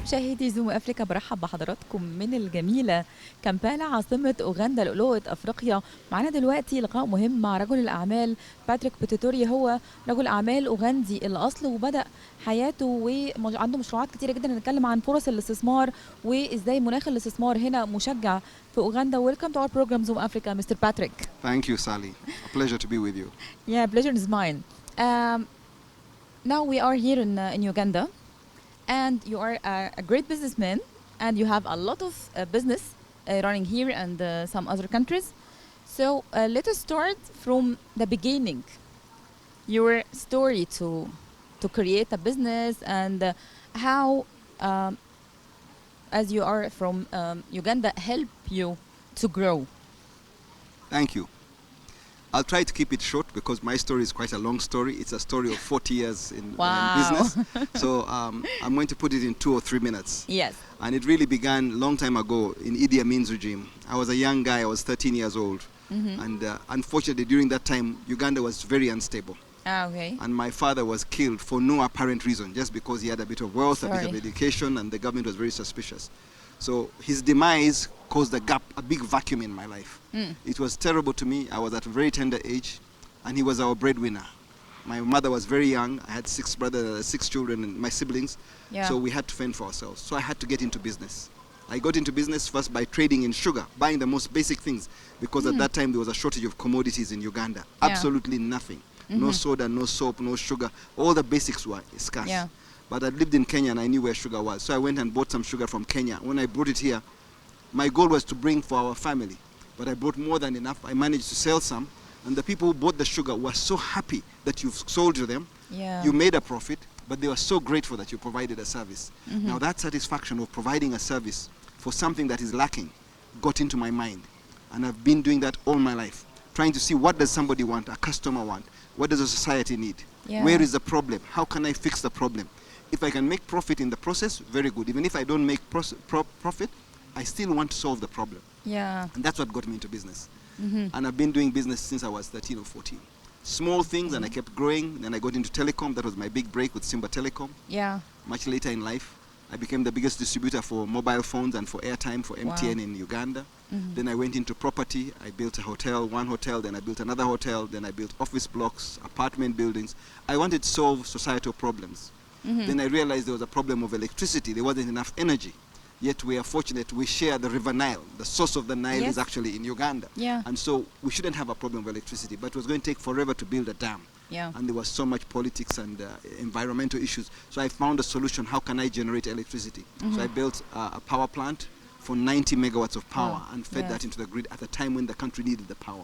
مشاهدي زوم أفريقيا، برحب بحضراتكم من الجميلة كامبالا عاصمة أوغندا لؤلؤة أفريقيا. معنا دلوقتي لقاء مهم مع رجل الأعمال باتريك باتيتوريا. هو رجل أعمال أوغندي الأصل وبدأ حياته وعنده مشروعات كتيرة جدا. هنتكلم عن فرص الاستثمار وإزاي مناخ الاستثمار هنا مشجع في أوغندا. Welcome to our program Zoom Africa, Mr. Patrick. Thank you, Sally. A pleasure to be with you. Yeah, pleasure is mine. Now we are here in Uganda. And you are a great businessman, and you have a lot of business running here and some other countries. So let us start from the beginning. Your story to create a business and how, as you are from Uganda, help you to grow. Thank you. I'll try to keep it short because my story is quite a long story. It's a story of 40 years in business. So I'm going to put it in 2 or 3 minutes. Yes. And it really began a long time ago in Idi Amin's regime. I was a young guy. I was 13 years old. Mm-hmm. And unfortunately, during that time, Uganda was very unstable. Ah, okay. And my father was killed for no apparent reason, just because he had a bit of wealth, a bit of education, and the government was very suspicious. So his demise caused a big vacuum in my life. It was terrible to me. I was at a very tender age, and he was our breadwinner. My mother was very young. I had 6 brothers, 6 children, and my siblings. Yeah. So we had to fend for ourselves. So I had to get into business. I got into business first by trading in sugar, buying the most basic things, because at that time there was a shortage of commodities in Uganda. Yeah. Absolutely nothing. No soda, no soap, no sugar. All the basics were scarce. Yeah. But I lived in Kenya and I knew where sugar was. So I went and bought some sugar from Kenya. When I brought it here, my goal was to bring for our family. But I brought more than enough. I managed to sell some. And the people who bought the sugar were so happy that you've sold to them. Yeah. You made a profit, but they were so grateful that you provided a service. Now that satisfaction of providing a service for something that is lacking got into my mind. And I've been doing that all my life. Trying to see, what does somebody want, a customer want? What does a society need? Yeah. Where is the problem? How can I fix the problem? If I can make profit in the process, very good. Even if I don't make profit, I still want to solve the problem. Yeah. And that's what got me into business. And I've been doing business since I was 13 or 14. Small things, and I kept growing. Then I got into telecom. That was my big break with Simba Telecom. Yeah. Much later in life, I became the biggest distributor for mobile phones and for airtime for MTN in Uganda. Then I went into property. I built a hotel, one hotel, then I built another hotel, then I built office blocks, apartment buildings. I wanted to solve societal problems. Then I realized there was a problem of electricity. There wasn't enough energy. Yet we are fortunate we share the river Nile. The source of the Nile is actually in Uganda. Yeah. And so we shouldn't have a problem of electricity, but it was going to take forever to build a dam. Yeah. And there was so much politics and environmental issues. So I found a solution. How can I generate electricity? So I built a power plant for 90 megawatts of power and fed that into the grid at a time when the country needed the power.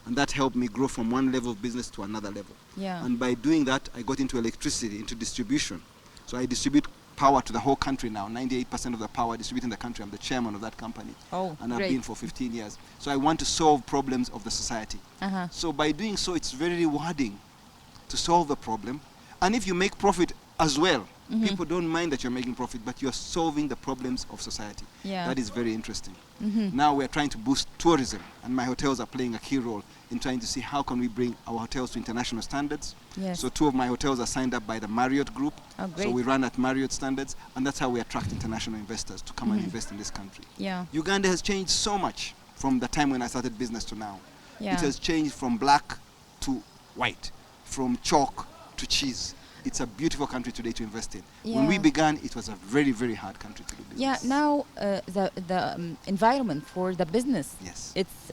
And that helped me grow from one level of business to another level. Yeah. And by doing that, I got into electricity, into distribution. So I distribute power to the whole country now. 98% of the power distributed in the country. I'm the chairman of that company. Oh, and I've been for 15 years. So I want to solve problems of the society. So by doing so, it's very rewarding to solve the problem. And if you make profit as well, people don't mind that you're making profit, but you're solving the problems of society. Yeah. That is very interesting. Now we're trying to boost tourism, and my hotels are playing a key role in trying to see how can we bring our hotels to international standards. Yes. So 2 of my hotels are signed up by the Marriott Group. Oh, so we run at Marriott standards, and that's how we attract international investors to come and invest in this country. Yeah. Uganda has changed so much from the time when I started business to now. Yeah. It has changed from black to white, from chalk to cheese. It's a beautiful country today to invest in. Yeah. When we began, it was a very, very hard country to do business. Yeah, now the environment for the business, it's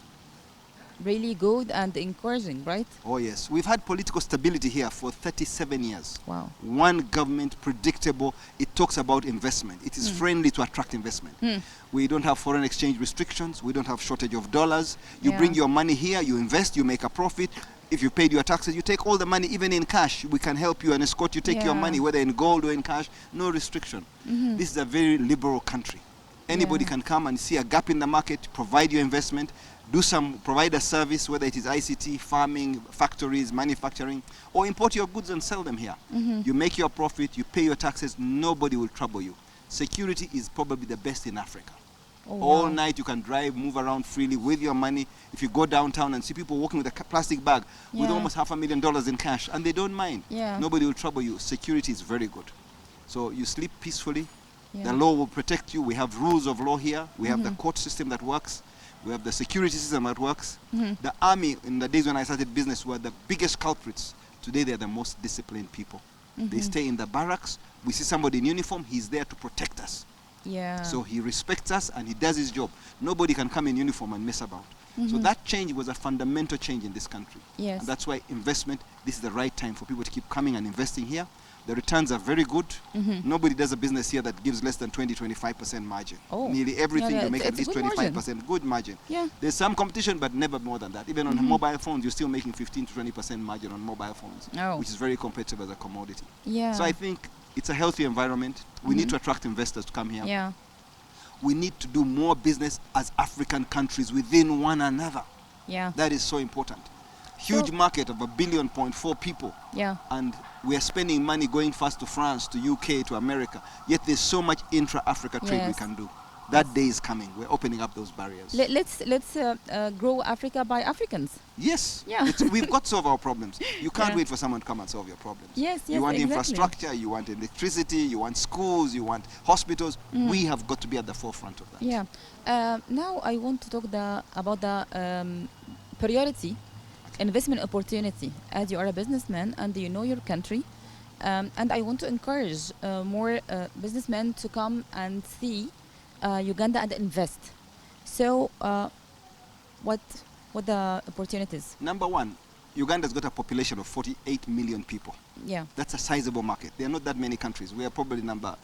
really good and encouraging, right? Oh, yes. We've had political stability here for 37 years. Wow. One government, predictable. It talks about investment. It is friendly to attract investment. We don't have foreign exchange restrictions. We don't have shortage of dollars. You bring your money here, you invest, you make a profit. If you paid your taxes, you take all the money, even in cash. We can help you and escort you, take your money, whether in gold or in cash, no restriction. This is a very liberal country. Anybody can come and see a gap in the market, provide your investment, provide a service, whether it is ICT, farming, factories, manufacturing, or import your goods and sell them here. You make your profit, you pay your taxes, nobody will trouble you. Security is probably the best in Africa. Oh, all night you can drive, move around freely with your money. If you go downtown and see people walking with a plastic bag with almost $500,000 in cash, and they don't mind. Nobody will trouble you. Security is very good. So you sleep peacefully, Yeah. The law will protect you. We have rules of law here. We have the Mhm. court system that works. We have the security system that works. Mhm. The army, in the days when I started business, were the biggest culprits. Today, they're the most disciplined people. They Mhm. stay in the barracks. We see somebody in uniform, he's there to protect us. Yeah. So he respects us and he does his job. Nobody can come in uniform and mess about. So Mhm. that change was a fundamental change in this country. Yes. And that's why investment, this is the right time for people to keep coming and investing here. The returns are very good. Mhm. Nobody does a business here that gives less than 20-25% margin. Oh. Nearly everything Yeah, you make it's at a least good margin. 25%. Good margin. Yeah. There's some competition, but never more than that. Even on Mhm. mobile phones, you're still making 15-20% margin on mobile phones, Oh. which is very competitive as a commodity. Yeah. So I think it's a healthy environment. We need Mhm. to attract investors to come here. Yeah. We need to do more business as African countries within one another. Yeah. That is so important. Huge So- market of 1.4 billion people. Yeah. And we are spending money going fast to France, to UK, to America. Yet there's so much intra-Africa trade we Yes. can do. That day is coming. We're opening up those barriers. Let's grow Africa by Africans. Yes. Yeah. We've got to solve our problems. You can't Yeah. wait for someone to come and solve your problems. Yes, You yes, want exactly. infrastructure, you want electricity, you want schools, you want hospitals. We have got to be at the forefront of that. Yeah. Now I want to talk about the priority investment opportunity, as you are a businessman and you know your country. And I want to encourage more businessmen to come and see Uganda and invest. So what the opportunities? Number one, Uganda's got a population of 48 million people. Yeah. That's a sizable market. There are not that many countries. We are probably number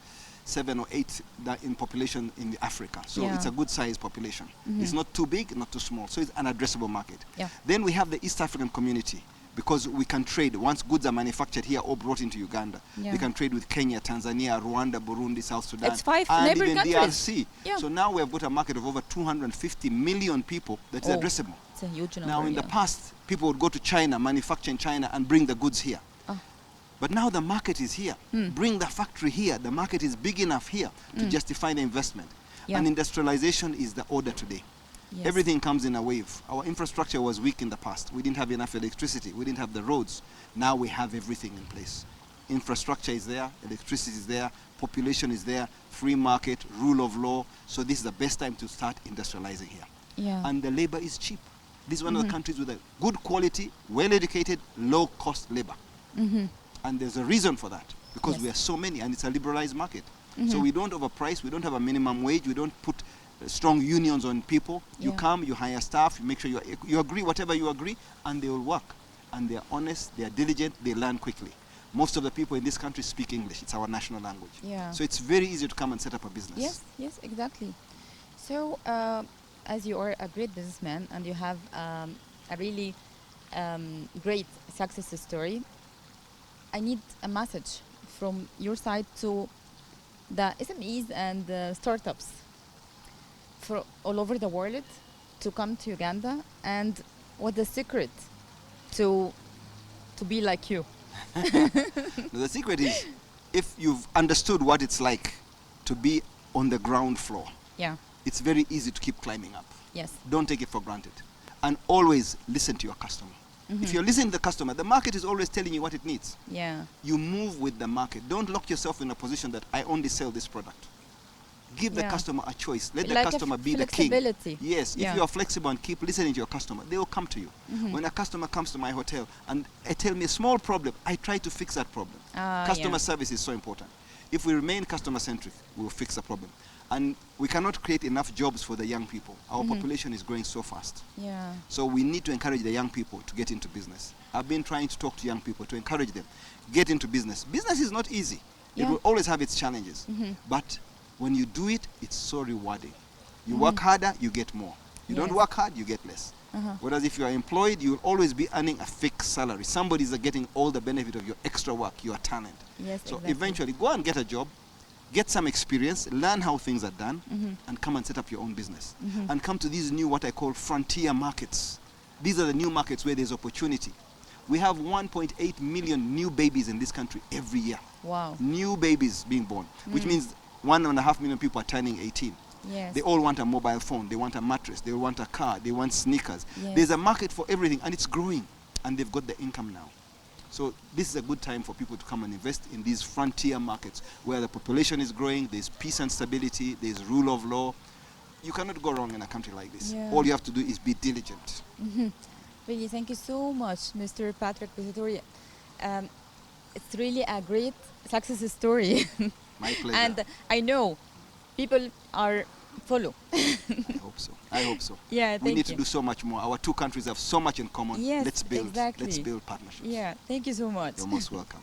7 or 8 in population in Africa. So Yeah. it's a good sized population. Mhm. It's not too big, not too small. So it's an addressable market. Yeah. Then we have the East African community, because we can trade. Once goods are manufactured here or brought into Uganda, Yeah. we can trade with Kenya, Tanzania, Rwanda, Burundi, South Sudan, It's 5 and neighbor even countries. DRC. Yeah. So now we have got a market of over 250 million people that is Oh. addressable. It's a huge number. Now, in yeah. the past, people would go to China, manufacture in China, and bring the goods here. Oh. But now the market is here. Mm. Bring the factory here. The market is big enough here to justify the investment. Yeah. And industrialization is the order today. Yes. Everything comes in a wave. Our infrastructure was weak in the past. We didn't have enough electricity. We didn't have the roads. Now we have everything in place. Infrastructure is there, electricity is there, population is there, free market, rule of law. So this is the best time to start industrializing here. Yeah. And the labor is cheap. This is one of the countries with a good quality, well-educated, low-cost labor. Mhm. And there's a reason for that, because Yes. we are so many and it's a liberalized market. So we don't overprice, we don't have a minimum wage, we don't put strong unions on people. You Yeah. come, you hire staff, you make sure you agree whatever you agree, and they will work. And they're honest, they're diligent, they learn quickly. Most of the people in this country speak English. It's our national language. Yeah. So it's very easy to come and set up a business. Yes, yes, exactly. So, as you are a great businessman and you have a really great success story, I need a message from your side to the SMEs and the startups for all over the world to come to Uganda, and what the secret to be like you. The secret is, if you've understood what it's like to be on the ground floor, Yeah. it's very easy to keep climbing up. Yes. Don't take it for granted. And always listen to your customer. If you're listening to the customer, the market is always telling you what it needs. Yeah. You move with the market. Don't lock yourself in a position that I only sell this product. Give the Yeah. customer a choice. Let Like the a customer be the king. flexibility. Yes, Yeah. if you are flexible and keep listening to your customer, they will come to you. When a customer comes to my hotel and tell me a small problem, I try to fix that problem. Customer Yeah. service is so important. If we remain customer centric, we will fix the problem. And we cannot create enough jobs for the young people. Our population is growing so fast. Yeah. So we need to encourage the young people to get into business. I've been trying to talk to young people to encourage them. Get into business. Business is not easy. It Yeah. will always have its challenges. But when you do it, it's so rewarding. You work harder, you get more. You don't Yes. work hard, you get less. Whereas if you are employed, you will always be earning a fixed salary. Somebody is getting all the benefit of your extra work, your talent. Yes, So exactly. eventually, go and get a job, get some experience, learn how things are done, and come and set up your own business. And come to these new, what I call frontier markets. These are the new markets where there's opportunity. We have 1.8 million new babies in this country every year. Wow. New babies being born, which means 1.5 million people are turning 18. Yes. They all want a mobile phone, they want a mattress, they want a car, they want sneakers. Yes. There's a market for everything, and it's growing, and they've got the income now. So this is a good time for people to come and invest in these frontier markets where the population is growing, there's peace and stability, there's rule of law. You cannot go wrong in a country like this. Yeah. All you have to do is be diligent. Really, thank you so much, Mr. Bاتريك Bاتيتوريا. It's really a great success story. My pleasure. And I know people are follow. I hope so. I hope so. Yeah, thank we need you. to do so much more. Our two countries have so much in common. Yes, Let's build. exactly. Let's build partnerships. Yeah, thank you so much. You're most welcome.